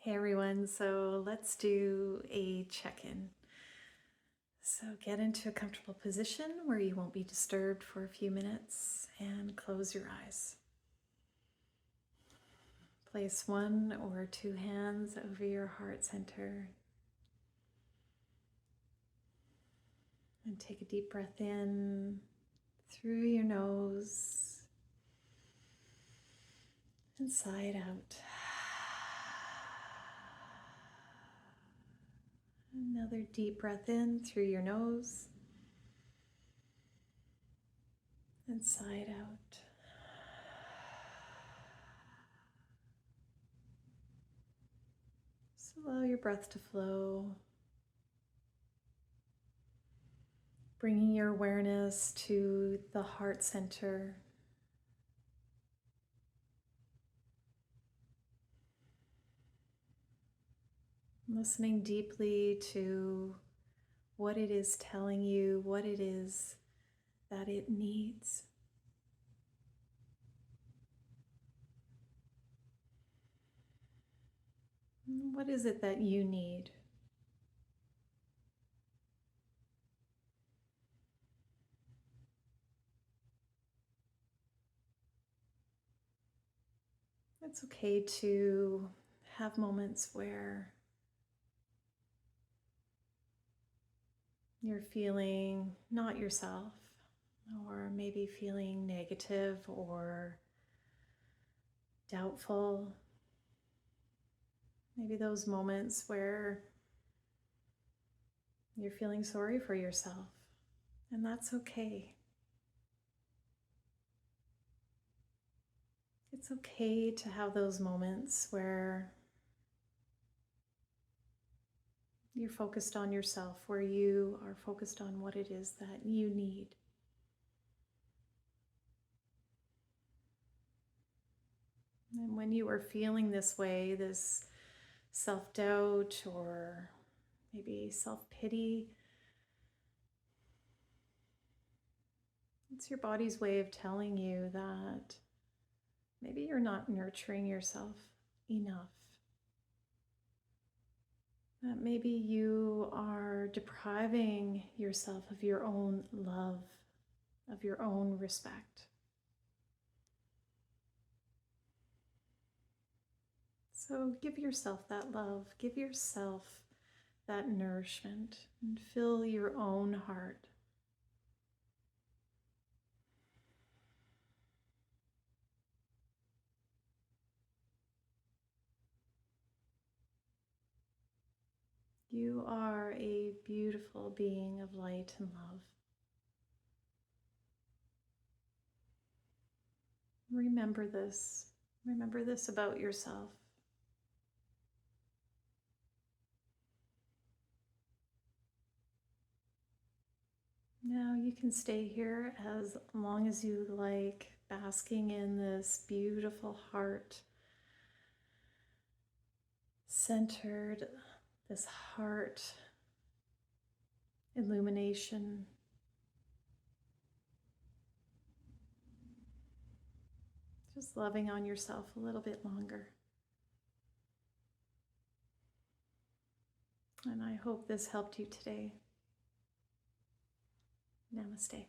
Hey everyone, so let's do a check-in. So get into a comfortable position where you won't be disturbed for a few minutes and close your eyes. Place one or two hands over your heart center and take a deep breath in through your nose and sigh it out. Another deep breath in through your nose and sigh it out. Just allow your breath to flow, bringing your awareness to the heart center. Listening deeply to what it is telling you, what it is that it needs. What is it that you need? It's okay to have moments where you're feeling not yourself, or maybe feeling negative or doubtful. Maybe those moments where you're feeling sorry for yourself, and that's okay. It's okay to have those moments where you're focused on yourself, where you are focused on what it is that you need. And when you are feeling this way, this self-doubt or maybe self-pity, it's your body's way of telling you that maybe you're not nurturing yourself enough. That maybe you are depriving yourself of your own love, of your own respect. So give yourself that love, give yourself that nourishment, and fill your own heart. You are a beautiful being of light and love. Remember this. Remember this about yourself. Now you can stay here as long as you like, basking in this beautiful heart centered, this heart illumination. Just loving on yourself a little bit longer. And I hope this helped you today. Namaste.